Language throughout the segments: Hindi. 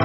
न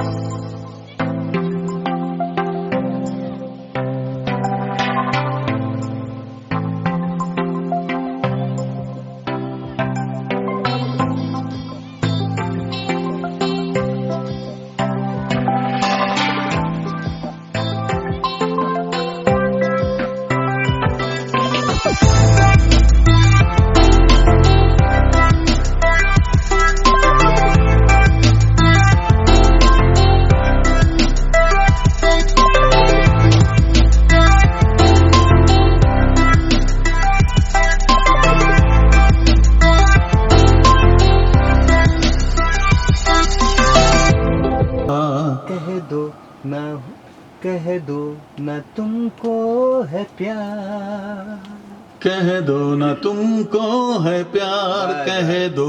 कह दो न तुमको है प्यार, कह दो न तुमको है प्यार, कह दो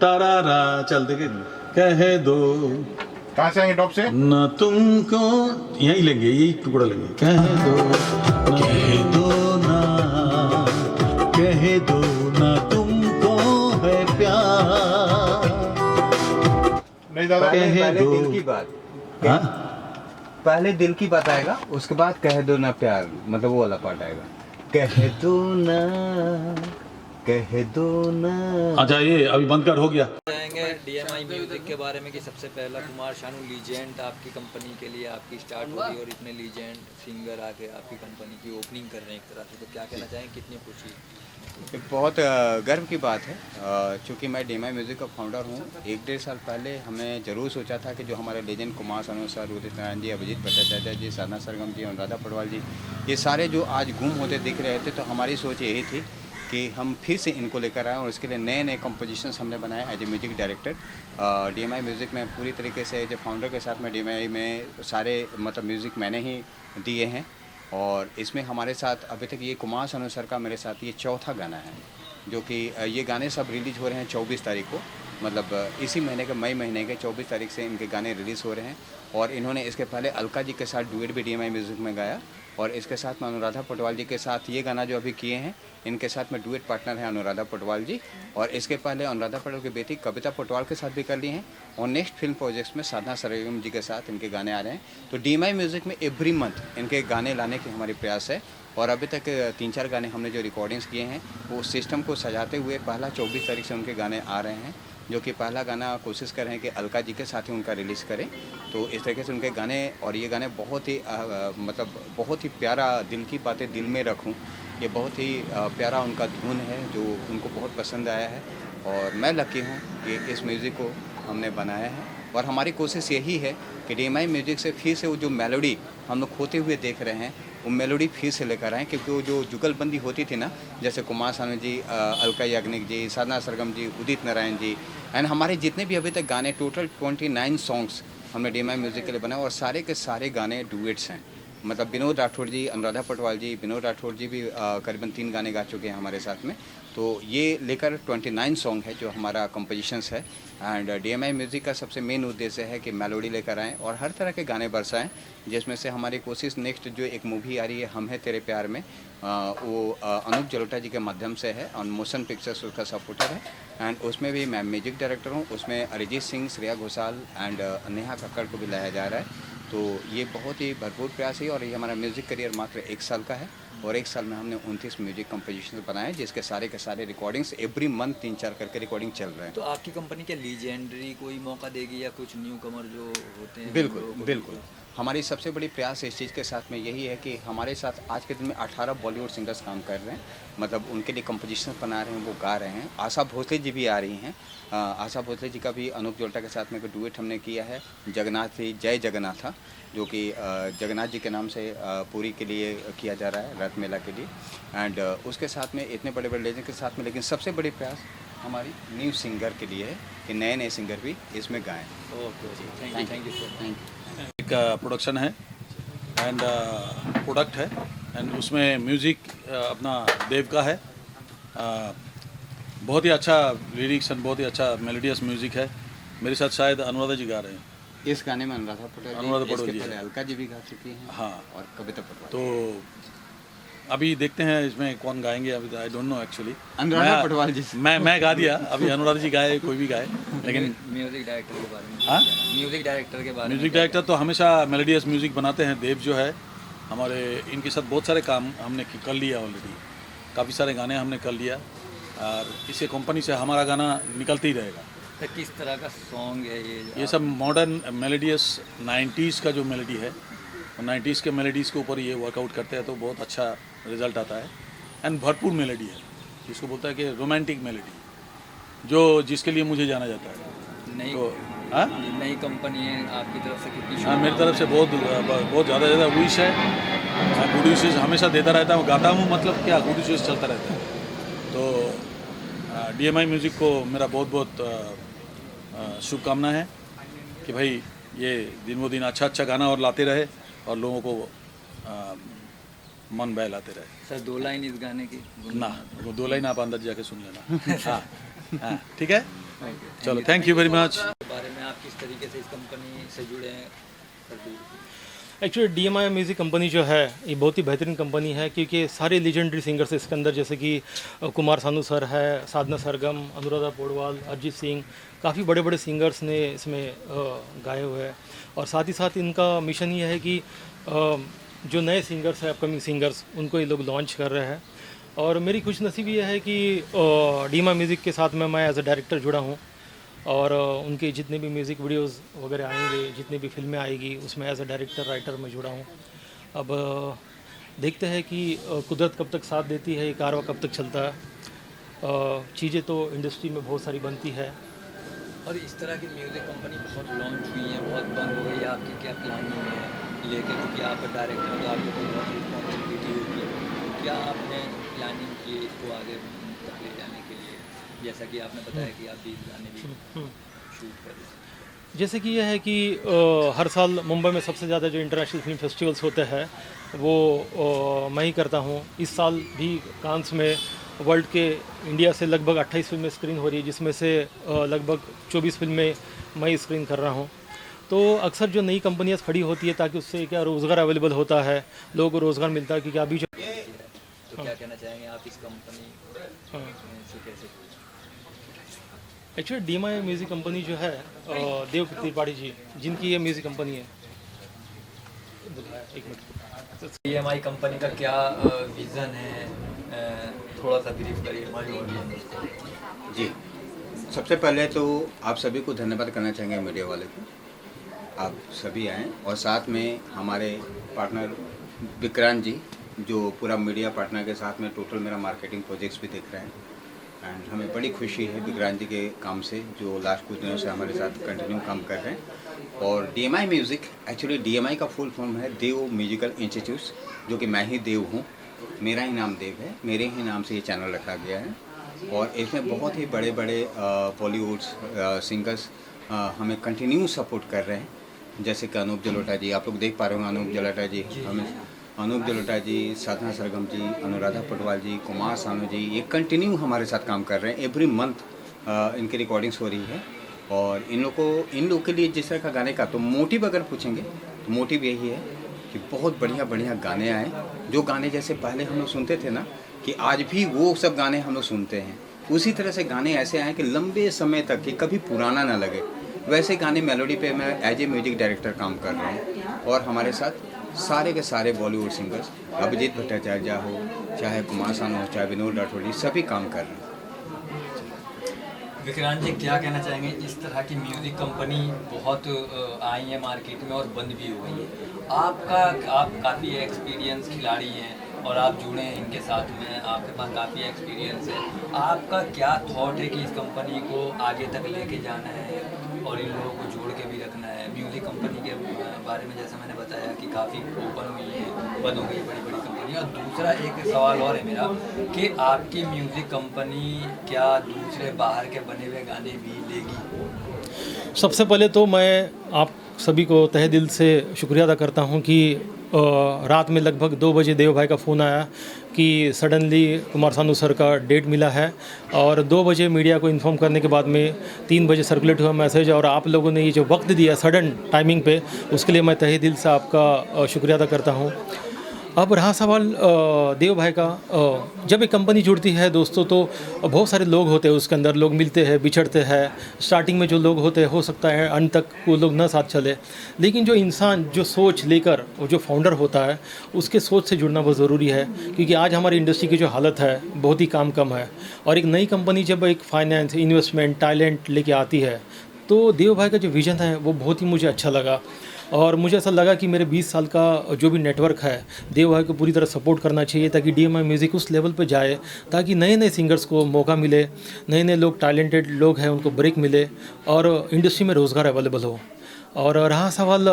तारारा। चल देखे, कह दो। कहाँ से आएंगे टॉप से? न तुमको यही लेंगे, यही टुकड़ा लेंगे। कह दो ना, कह दो ना तुमको है प्यार। नहीं दादा, पहले दिल की बात। हाँ? पहले दिल की बात आएगा, उसके बाद कह दो ना प्यार, मतलब वो वाला पार्ट आएगा। कह दो ना, कह दो ना। अच्छा ये अभी बंद कर, हो गया। जाएंगे DMI म्यूजिक के बारे में कि सबसे पहला कुमार शानू लीजेंड आपकी कंपनी के लिए आपकी स्टार्ट होगी और इतने लीजेंड सिंगर आके आपकी कंपनी की ओपनिंग कर रहे हैं एक तरह से, तो क्या कहना चाहेंगे, कितनी खुशी? बहुत गर्व की बात है, चूँकि मैं DMI म्यूज़िक का फाउंडर हूँ। 1-1.5 साल पहले हमने ज़रूर सोचा था कि जो हमारे लेजेंड कुमार शानू सर, उदित नारायण जी, अभिजीत भट्टाचार्य जी, साधना सरगम जी, अनुराधा पटवाल जी, ये सारे जो आज गुम होते दिख रहे थे, तो हमारी सोच यही थी कि हम फिर से इनको लेकर आएँ और इसके लिए नए नए कंपोजिशंस हमने बनाए as a music director. DMI music में पूरी तरीके से जो फाउंडर के साथ में DMI में सारे मतलब म्यूज़िक मैंने ही दिए हैं और इसमें हमारे साथ अभी तक ये कुमार शानू सर का मेरे साथ ये चौथा गाना है, जो कि ये गाने सब रिलीज हो रहे हैं 24 तारीख को, मतलब इसी महीने के मई महीने के 24 तारीख से इनके गाने रिलीज़ हो रहे हैं। और इन्होंने इसके पहले अलका जी के साथ डुएट भी DMI म्यूज़िक में गाया और इसके साथ में अनुराधा पटवाल जी के साथ ये गाना जो अभी किए हैं, इनके साथ में डुएट पार्टनर है अनुराधा पटवाल जी। और इसके पहले अनुराधा पटवाल की बेटी कविता पटवाल के साथ भी कर लिए हैं और नेक्स्ट फिल्म प्रोजेक्ट्स में साधना सरगम जी के साथ इनके गाने आ रहे हैं। तो DMI म्यूज़िक में एवरी मंथ इनके गाने लाने की हमारी प्रयास है और अभी तक 3-4 गाने हमने जो रिकॉर्डिंग्स किए हैं वो सिस्टम को सजाते हुए पहला 24 तारीख से उनके गाने आ रहे हैं, जो कि पहला गाना कोशिश कर रहे हैं कि अलका जी के साथ ही उनका रिलीज़ करें। तो इस तरीके से उनके गाने और ये गाने बहुत ही मतलब बहुत ही प्यारा, दिल की बातें दिल में रखूं, ये बहुत ही प्यारा उनका धुन है जो उनको बहुत पसंद आया है और मैं लकी हूँ कि इस म्यूज़िक को हमने बनाया है। और हमारी कोशिश यही है कि DMI म्यूज़िक से फिर से वो जो मेलोडी हम लोग खोते हुए देख रहे हैं वो मेलोडी फिर से लेकर आएँ, क्योंकि वो जो जुगलबंदी होती थी ना, जैसे कुमार शानू जी, अलका याग्निक जी, साधना सरगम जी, उदित नारायण जी एंड हमारे जितने भी अभी तक गाने, टोटल 29 सॉन्ग्स हमने DMI म्यूज़िक के लिए बनाए और सारे के सारे गाने डुएट्स हैं। मतलब विनोद राठौड़ जी, अनुराधा पटवाल जी, विनोद राठौड़ जी भी करीबन 3 गाने गा चुके हैं हमारे साथ में। तो ये लेकर 29 सॉन्ग है जो हमारा कंपोजिशंस है एंड DMI म्यूज़िक का सबसे मेन उद्देश्य है कि मेलोडी लेकर आएँ और हर तरह के गाने बरसाएं, जिसमें से हमारी कोशिश नेक्स्ट जो एक मूवी आ रही है हम है तेरे प्यार में, वो अनूप जलोटा जी के माध्यम से है और मोशन पिक्चर्स उसका सपोर्टर है एंड उसमें भी मैं म्यूजिक डायरेक्टर हूँ। उसमें अरिजीत सिंह, श्रेया घोषाल एंड नेहा कक्कड़ को भी लाया जा रहा है। तो ये बहुत ही भरपूर प्रयास है और ये हमारा म्यूज़िक करियर मात्र 1 साल का है और 1 साल में हमने 29 म्यूजिक कंपोजिशन बनाए, जिसके सारे के सारे रिकॉर्डिंग्स एवरी मंथ 3-4 करके रिकॉर्डिंग चल रहे हैं। तो आपकी कंपनी के लीजेंडरी कोई मौका देगी या कुछ न्यू कमर जो होते हैं? बिल्कुल बिल्कुल, हमारी सबसे बड़ी प्रयास इस चीज़ के साथ में यही है कि हमारे साथ आज के दिन में 18 बॉलीवुड सिंगर्स काम कर रहे हैं, मतलब उनके लिए कंपोजिशन बना रहे हैं, वो गा रहे हैं। आशा भोसले जी भी आ रही हैं, आशा भोसले जी का भी अनूप जलोटा के साथ में डुएट हमने किया है, जगन्नाथ जय जगन्नाथा, जो कि जगन्नाथ जी के नाम से पूरी के लिए किया जा रहा है, रथ मेला के लिए एंड उसके साथ में इतने बड़े बड़े लेजेंड के साथ में। लेकिन सबसे बड़ी प्रयास हमारी न्यू सिंगर के लिए है कि नए नए सिंगर भी इसमें गाएँ। Okay, thank you sir. एक प्रोडक्शन है एंड प्रोडक्ट है एंड उसमें म्यूज़िक अपना देव का है। बहुत ही अच्छा लिरिक्स एंड बहुत ही अच्छा मेलोडियस म्यूज़िक है। मेरे साथ शायद अनुराधा जी गा रहे हैं इस गाने में, अनुराधा पटवाल जी, इसके पहले अलका जी भी गा चुकी हैं, हाँ, और कविता पटवाल। तो अभी देखते हैं इसमें कौन गाएंगे, अभी I don't know actually. Anuradha Patwal ji. मैं गा दिया, अभी अनुराधा जी गाए, कोई भी गाए, लेकिन म्यूजिक डायरेक्टर के बारे में हाँ? म्यूजिक डायरेक्टर के बारे में म्यूजिक डायरेक्टर तो हमेशा मेलोडियस म्यूजिक बनाते हैं। देव जो है हमारे, इनके साथ बहुत सारे काम हमने कर लिया ऑलरेडी, काफ़ी सारे गाने हमने कर लिया, और इसी कंपनी से हमारा गाना निकलते ही रहेगा। तो किस तरह का सॉन्ग है ये सब मॉडर्न मेलोडियस 90s का जो मेलोडी है, 90s के मेलोडीज़ के ऊपर ये वर्कआउट करते हैं, तो बहुत अच्छा रिजल्ट आता है। एंड भरपूर मेलोडी है, जिसको बोलता है कि रोमांटिक मेलोडी, जो जिसके लिए मुझे जाना जाता है। नई तो हाँ, ये नई कंपनी है आपकी तरफ से कितनी हाँ, मेरी तरफ से बहुत ज़्यादा विश है। मैं गुड विशेष हमेशा देता रहता हूँ, गाता हूँ, मतलब क्या गुड विशेष चलता रहता है। तो DMI म्यूज़िक को मेरा बहुत बहुत शुभकामना है कि भाई ये दिन ब दिन अच्छा गाना और लाते रहे, और लोगों को मन बहलाते रहे। सर 2 लाइन इस गाने की ना, वो 2 लाइन आप अंदर जाके सुन लेना। हाँ हाँ, ठीक है, चलो, थैंक यू वेरी मच। बारे में आप किस तरीके से इस कंपनी से जुड़े हैं sir? Actually DMI music company जो है ये बहुत ही बेहतरीन कंपनी है, क्योंकि सारे लीजेंडरी सिंगर्स इसके अंदर, जैसे कि कुमार सानू सर है, साधना सरगम, अनुराधा पौडवाल, अरिजीत सिंह, काफ़ी बड़े बड़े सिंगर्स ने इसमें गाए हुए हैं। और साथ ही साथ इनका मिशन ये है कि जो नए सिंगर्स हैं, अपकमिंग सिंगर्स, उनको ये लोग लॉन्च कर रहे हैं। और मेरी खुशनसीबी ये है कि DMI म्यूज़िक के साथ में मैं एज अ डायरेक्टर जुड़ा हूँ, और उनके जितने भी म्यूज़िक वीडियोस वगैरह आएंगे, जितनी भी फिल्में आएगी, उसमें एज अ डायरेक्टर राइटर मैं जुड़ा हूँ। अब देखते हैं कि कुदरत कब तक साथ देती है, ये कारवां कब तक चलता है। चीज़ें तो इंडस्ट्री में बहुत सारी बनती है। और इस तरह की म्यूज़िक कंपनी बहुत लॉन्च हुई है, बहुत बंद हो गई है, आपकी क्या प्लानिंग है लेके, क्योंकि आप डायरेक्टर हो तो आपको कोई बहुत रिस्पॉन्सिबिलिटी होगी, क्या आपने प्लानिंग की इसको आगे तक ले जाने के लिए, जैसा कि आपने बताया कि आप 20 गाने भी शूट कर रहे हैं? जैसे कि यह है कि हर साल मुंबई में सबसे ज़्यादा जो इंटरनेशनल फिल्म फेस्टिवल्स होते हैं वो मैं ही करता हूँ। इस साल भी कांस में वर्ल्ड के इंडिया से लगभग 28 फिल्में स्क्रीन हो रही है, जिसमें से लगभग 24 फिल्में मैं स्क्रीन कर रहा हूँ। तो अक्सर जो नई कंपनियाँ खड़ी होती है, ताकि उससे क्या रोज़गार अवेलेबल होता है, लोगों को रोज़गार मिलता है, क्योंकि अभी जो तो क्या कहना चाहेंगे आप इस कंपनी से कैसे? एक्चुअली DMI म्यूज़िक कंपनी जो है देव त्रिपाठी जी, जिनकी ये म्यूज़िक कंपनी है। एक मिनट। DMI कंपनी का क्या विज़न है, थोड़ा सा ब्रीफ करिए हमारी ऑडियंस को। जी, सबसे पहले तो आप सभी को धन्यवाद करना चाहेंगे, मीडिया वाले को। आप सभी आएँ, और साथ में हमारे पार्टनर विक्रांत जी, जो पूरा मीडिया पार्टनर के साथ में टोटल मेरा मार्केटिंग प्रोजेक्ट्स भी देख रहे हैं। एंड हमें बड़ी खुशी है विक्रांत जी के काम से, जो लास्ट कुछ दिनों से हमारे साथ कंटिन्यू काम कर रहे हैं। और DMI म्यूज़िक, एक्चुअली DMI का फुल फॉर्म है देव म्यूजिकल इंस्टीट्यूट्स, जो कि मैं ही देव हूँ, मेरा ही नाम देव है, मेरे ही नाम से ये चैनल रखा गया है। और इसमें बहुत ही बड़े बड़े बॉलीवुड सिंगर्स हमें कंटिन्यू सपोर्ट कर रहे हैं, जैसे कि अनूप जलोटा जी, आप लोग देख पा रहे होंगे, अनूप जलोटा जी, हमें अनूप जलोटा जी, साधना सरगम जी, अनुराधा पटवाल जी, कुमार सानू जी, ये कंटिन्यू हमारे साथ काम कर रहे हैं। एवरी मंथ इनकी रिकॉर्डिंग्स हो रही है। और इन लोग के लिए जिस तरह का गाने का, तो मोटिव अगर पूछेंगे तो मोटिव यही है कि बहुत बढ़िया बढ़िया गाने आए, जो गाने जैसे पहले हम लोग सुनते थे ना, कि आज भी वो सब गाने हम लोग सुनते हैं, उसी तरह से गाने ऐसे आए कि लंबे समय तक कि कभी पुराना ना लगे, वैसे गाने मेलोडी पे मैं एज ए म्यूजिक डायरेक्टर काम कर रहा हूँ। और हमारे साथ सारे के सारे बॉलीवुड सिंगर्स, अभिजीत भट्टाचार्य हो, चाहे कुमार सानू हो, चाहे विनोद राठौड़, सभी काम कर रहे हैं। विक्रांत जी, क्या कहना चाहेंगे? इस तरह की म्यूज़िक कंपनी बहुत आई है मार्केट में और बंद भी हो गई है। आप काफ़ी एक्सपीरियंस खिलाड़ी हैं और आप जुड़े हैं इनके साथ में, आपके पास काफ़ी एक्सपीरियंस है। आपका क्या थॉट है कि इस कंपनी को आगे तक लेके जाना है और इन लोगों को जोड़ के भी रखना है? म्यूज़िक कंपनी के बारे में जैसा मैंने बताया कि काफ़ी ओपन हुई है, बंद हो गई बड़ी बड़ी कंपनी। और दूसरा एक सवाल और है मेरा कि आपकी म्यूज़िक कंपनी क्या दूसरे बाहर के बने हुए गाने भी लेगी? सबसे पहले तो मैं आप सभी को तहे दिल से शुक्रिया अदा करता हूं कि रात में लगभग 2 बजे देव भाई का फ़ोन आया कि सडनली कुमार सानू सर का डेट मिला है, और 2 बजे मीडिया को इन्फॉर्म करने के बाद में 3 बजे सर्कुलेट हुआ मैसेज, और आप लोगों ने ये जो वक्त दिया सडन टाइमिंग पे, उसके लिए मैं तहे दिल से आपका शुक्रिया अदा करता हूँ। अब रहा सवाल देव भाई का, जब एक कंपनी जुड़ती है दोस्तों तो बहुत सारे लोग होते हैं उसके अंदर, लोग मिलते हैं बिछड़ते हैं। स्टार्टिंग में जो लोग होते हैं हो सकता है अंत तक वो लोग न साथ चले, लेकिन जो इंसान जो सोच लेकर वो जो फाउंडर होता है उसके सोच से जुड़ना बहुत ज़रूरी है। क्योंकि आज हमारी इंडस्ट्री की जो हालत है बहुत ही काम कम है, और एक नई कंपनी जब एक फाइनेंस इन्वेस्टमेंट टैलेंट लेके आती है तो देव भाई का जो विज़न है वो बहुत ही मुझे अच्छा लगा। और मुझे ऐसा लगा कि मेरे 20 साल का जो भी नेटवर्क है देव भाई को पूरी तरह सपोर्ट करना चाहिए, ताकि DMI म्यूज़िक उस लेवल पे जाए, ताकि नए नए सिंगर्स को मौका मिले, नए नए लोग टैलेंटेड लोग हैं उनको ब्रेक मिले और इंडस्ट्री में रोज़गार अवेलेबल हो। और रहा सवाल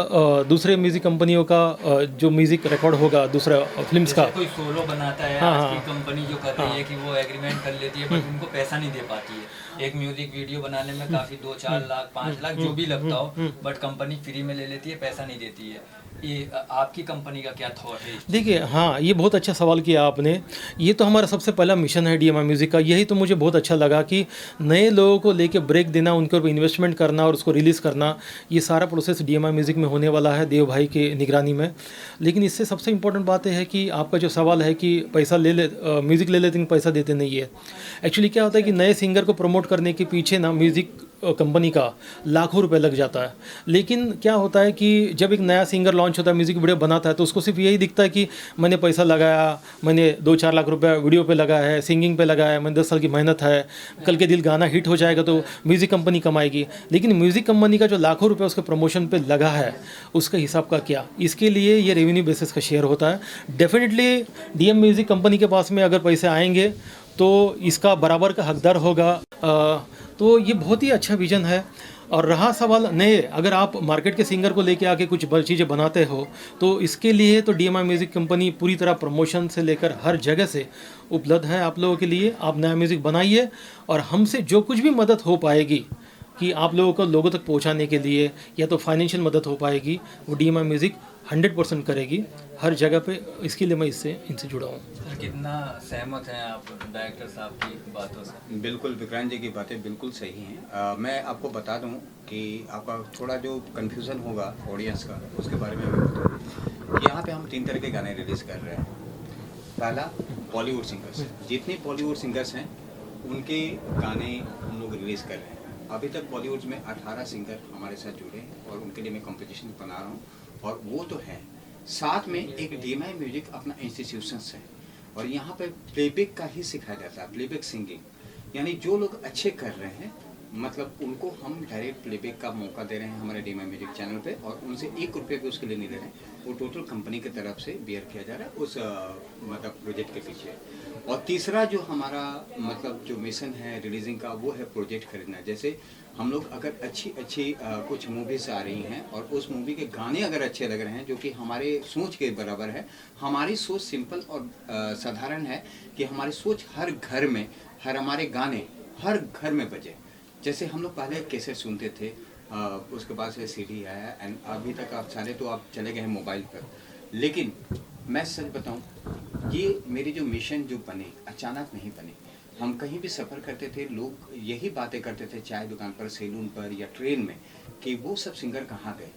दूसरे म्यूज़िक कंपनियों का, जो म्यूज़िक रिकॉर्ड होगा दूसरा फिल्म्स का, कोई सोलो बनाता है, हाँ, आज हाँ, की कंपनी जो कर रही है कि वो एग्रीमेंट कर लेती है बट उनको पैसा नहीं दे पाती है। एक म्यूजिक वीडियो बनाने में काफी 2-4 लाख 5 लाख जो भी लगता हो, बट कंपनी फ्री में ले लेती है, पैसा नहीं देती है। ये आपकी कंपनी का क्या थॉट है? देखिए हाँ, ये बहुत अच्छा सवाल किया आपने। ये तो हमारा सबसे पहला मिशन है DMI म्यूज़िक का। यही तो मुझे बहुत अच्छा लगा कि नए लोगों को लेके ब्रेक देना, उनके ऊपर इन्वेस्टमेंट करना और उसको रिलीज़ करना, ये सारा प्रोसेस DMI म्यूज़िक में होने वाला है देव भाई के निगरानी में। लेकिन इससे सबसे इम्पोर्टेंट बात है कि आपका जो सवाल है कि पैसा म्यूज़िक ले लेते हैं पैसा देते नहीं है। एक्चुअली क्या होता है कि नए सिंगर को प्रमोट करने के पीछे ना म्यूज़िक कंपनी का लाखों रुपए लग जाता है। लेकिन क्या होता है कि जब एक नया सिंगर लॉन्च होता है, म्यूज़िक वीडियो बनाता है, तो उसको सिर्फ यही दिखता है कि मैंने पैसा लगाया, मैंने 2-4 लाख रुपए वीडियो पे लगाया है, सिंगिंग पे लगाया है, मैंने 10 साल की मेहनत है, कल के दिन गाना हिट हो जाएगा तो म्यूज़िक कंपनी कमाएगी। लेकिन म्यूज़िक कंपनी का जो लाखों रुपये उसके प्रमोशन पे लगा है उसका हिसाब का क्या? इसके लिए ये रेवेन्यू बेसिस का शेयर होता है। डेफिनेटली DM म्यूज़िक कंपनी के पास में अगर पैसे आएंगे तो इसका बराबर का हकदार होगा। तो ये बहुत ही अच्छा विजन है। और रहा सवाल नए, अगर आप मार्केट के सिंगर को लेके आके कुछ चीज़ें बनाते हो तो इसके लिए तो DMI म्यूज़िक कंपनी पूरी तरह प्रमोशन से लेकर हर जगह से उपलब्ध है आप लोगों के लिए। आप नया म्यूज़िक बनाइए और हमसे जो कुछ भी मदद हो पाएगी कि आप लोगों को लोगों तक पहुंचाने के लिए, या तो फाइनेंशियल मदद हो पाएगी, वो DMI म्यूज़िक 100% करेगी हर जगह पे। इसके लिए मैं इनसे जुड़ा हूँ। सर कितना सहमत हैं आप डायरेक्टर साहब की बातों से? बिल्कुल, विक्रांत जी की बातें बिल्कुल सही हैं। मैं आपको बता दूं कि आपका थोड़ा जो कन्फ्यूज़न होगा ऑडियंस का उसके बारे में मैं बताऊँ। यहाँ पे हम 3 तरह के गाने रिलीज़ कर रहे हैं। पहला, बॉलीवुड सिंगर्स, जितने बॉलीवुड सिंगर्स हैं उनके गाने हम लोग रिलीज़ कर रहे हैं। अभी तक बॉलीवुड में 18 सिंगर हमारे साथ जुड़े हैं और उनके लिए मैं कॉम्पिटिशन बना रहा हूँ, और वो तो है। साथ में एक DMI म्यूजिक अपना इंस्टीट्यूशंस है और यहाँ पे प्लेबैक का ही सिखाया जाता है, प्लेबैक सिंगिंग। यानी जो लोग अच्छे कर रहे हैं मतलब उनको हम डायरेक्ट प्लेबैक का मौका दे रहे हैं हमारे DMI म्यूजिक चैनल पे, और उनसे 1 रुपये भी उसके लिए नहीं ले रहे हैं। वो टोटल कंपनी की तरफ से बियर किया जा रहा है उस मतलब प्रोजेक्ट के पीछे। और तीसरा जो हमारा मतलब जो मिशन है रिलीजिंग का, वो है प्रोजेक्ट खरीदना। जैसे हम लोग अगर अच्छी कुछ मूवीज आ रही हैं और उस मूवी के गाने अगर अच्छे लग रहे हैं जो कि हमारे सोच के बराबर है। हमारी सोच सिंपल और साधारण है कि हमारी सोच हर घर में, हमारे गाने हर घर में बजे। जैसे हम लोग पहले कैसे सुनते थे, उसके बाद से CD आया, एंड अभी तक आप चाहे तो आप चले गए हैं मोबाइल पर। लेकिन मैं सच बताऊं, ये मेरी जो मिशन जो बने अचानक नहीं बने। हम कहीं भी सफ़र करते थे, लोग यही बातें करते थे चाय दुकान पर, सैलून पर या ट्रेन में, कि वो सब सिंगर कहाँ गए,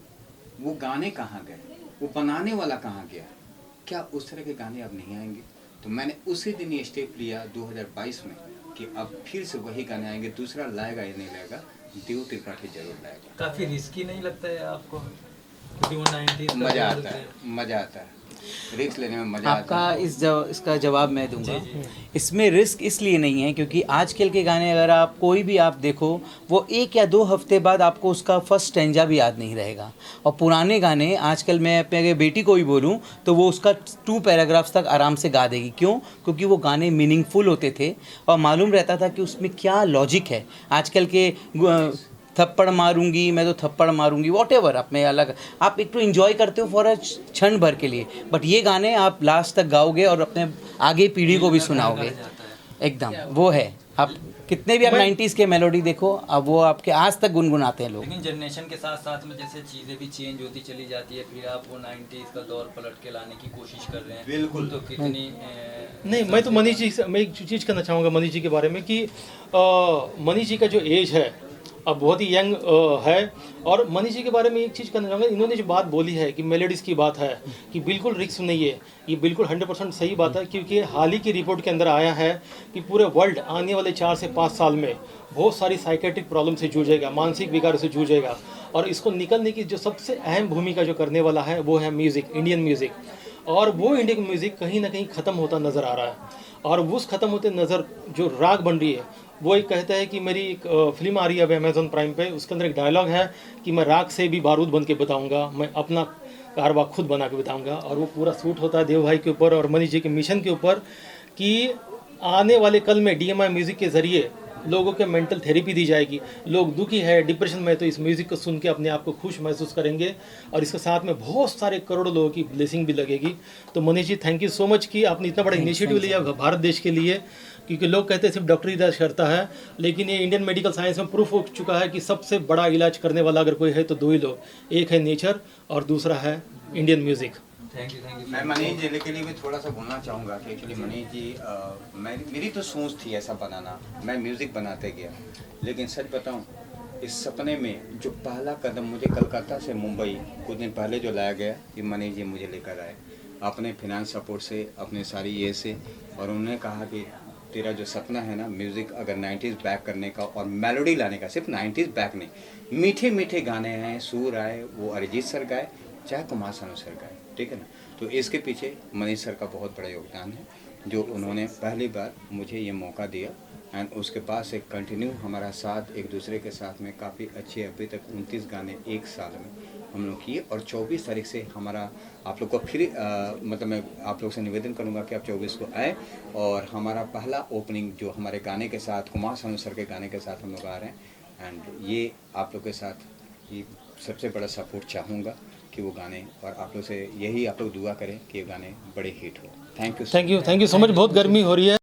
वो गाने कहाँ गए, वो बनाने वाला कहाँ गया, क्या उस तरह के गाने अब नहीं आएंगे? तो मैंने उसी दिन ये स्टेप लिया 2022 में कि अब फिर से वही गाने आएंगे। दूसरा लाएगा या नहीं लाएगा, देव त्रिपाठी जरूर लाएगा। काफी रिस्की नहीं लगता है आपको? क्योंकि वो 90s का मज़ा दौर आता है, थे। मज़ा आता है, रिस्क लेने में मज़ा आता है। आपका इसका जवाब मैं दूंगा। इसमें रिस्क इसलिए नहीं है क्योंकि आजकल के गाने अगर आप कोई भी आप देखो, वो 1 या 2 हफ्ते बाद आपको उसका फर्स्ट स्टैंजा भी याद नहीं रहेगा। और पुराने गाने आजकल मैं अपने अगर बेटी को भी बोलूं तो वो उसका 2 पैराग्राफ्स तक आराम से गा देगी। क्यों? क्योंकि वो गाने मीनिंगफुल होते थे और मालूम रहता था कि उसमें क्या लॉजिक है। आजकल के थप्पड़ मारूंगी मैं तो थप्पड़ मारूंगी, वॉटेवर आप में अलग, आप एक तो एंजॉय करते हो फॉर अ क्षण भर के लिए, बट ये गाने आप लास्ट तक गाओगे और अपने आगे पीढ़ी को भी सुनाओगे। एकदम वो है। आप कितने भी आप 90s के मेलोडी देखो, अब वो आपके आज तक गुनगुनाते हैं लोग। लेकिन जनरेशन के साथ साथ में जैसे चीज़ें भी चेंज होती चली जाती है, फिर आप वो 90s का दौर पलट के लाने की कोशिश कर रहे हैं। बिल्कुल। तो कितनी नहीं, मैं तो मनीष जी से मैं एक चीज़ कहना चाहूँगा मनीष जी के बारे में कि मनीष जी का जो एज है और बहुत ही यंग है। और मनीष जी के बारे में एक चीज़ कहना चाहूँगा, इन्होंने जो बात बोली है कि मेलोडीज़ की बात है कि बिल्कुल रिस्क नहीं है, ये बिल्कुल 100% सही बात है, क्योंकि हाल ही की रिपोर्ट के अंदर आया है कि पूरे वर्ल्ड आने वाले 4 से 5 साल में बहुत सारी साइकेट्रिक प्रॉब्लम से जूझेगा, मानसिक विकार से जूझेगा। और इसको निकलने की जो सबसे अहम भूमिका जो करने वाला है वो है म्यूज़िक, इंडियन म्यूज़िक। और वो इंडियन म्यूज़िक कहीं ना कहीं ख़त्म होता नज़र आ रहा है। और उस ख़त्म होते नज़र जो राग बन रही है, वो एक कहता है कि मेरी एक फिल्म आ रही है अभी अमेज़न प्राइम पे, उसके अंदर एक डायलॉग है कि मैं राग से भी बारूद बन के बताऊँगा, मैं अपना कारवा खुद बना के बताऊँगा। और वो पूरा सूट होता है देव भाई के ऊपर और मनीष जी के मिशन के ऊपर कि आने वाले कल में DMI म्यूज़िक के ज़रिए लोगों के मेंटल थेरेपी दी जाएगी। लोग दुखी है, डिप्रेशन में, तो इस म्यूज़िक को सुन के अपने आप को खुश महसूस करेंगे और इसके साथ में बहुत सारे करोड़ों लोगों की ब्लेसिंग भी लगेगी। तो Manish ji, thank you so much कि आपने इतना बड़ा इनिशिएटिव लिया भारत देश के लिए, क्योंकि लोग कहते हैं सिर्फ डॉक्टरी इलाज करता है, लेकिन ये इंडियन मेडिकल साइंस में प्रूफ हो चुका है कि सबसे बड़ा इलाज करने वाला अगर कोई है तो 2 ही लोग, एक है नेचर और दूसरा है इंडियन म्यूज़िक। थैंक यू मैं मनीष जी के लिए भी थोड़ा सा बोलना चाहूँगा कि एक्चुअली मनीष जी मेरी तो सोच थी ऐसा बनाना, मैं म्यूज़िक बनाते गया, लेकिन सच बताऊँ इस सपने में जो पहला कदम मुझे कलकत्ता से मुंबई कुछ दिन पहले जो लाया गया, ये मनीष जी मुझे लेकर आए अपने फिनांस सपोर्ट से, अपने सारी ये से, और उन्होंने कहा कि तेरा जो सपना है ना म्यूज़िक अगर 90s बैक करने का और मेलोडी लाने का, सिर्फ 90s बैक नहीं, मीठे मीठे गाने आए, सुर आए, वो अरिजीत सर गाए चाहे कुमार सानू सर गाए, ठीक है ना। तो इसके पीछे मनीष सर का बहुत बड़ा योगदान है, जो उन्होंने पहली बार मुझे ये मौका दिया एंड उसके बाद से कंटिन्यू हमारा साथ एक दूसरे के साथ में काफ़ी अच्छे, अभी तक 29 गाने एक साल में हम लोग किए। और 24 तारीख से हमारा आप लोग को फिर मतलब मैं आप लोग से निवेदन करूंगा कि आप 24 को आए और हमारा पहला ओपनिंग जो हमारे गाने के साथ कुमार सानू सर के गाने के साथ हम लोग आ रहे हैं। एंड ये आप लोग के साथ ये सबसे बड़ा सपोर्ट चाहूँगा कि वो गाने, और आप लोग से यही आप लोग दुआ करें कि ये गाने बड़े हिट हो। Thank you thank you so much. बहुत गर्मी हो रही है।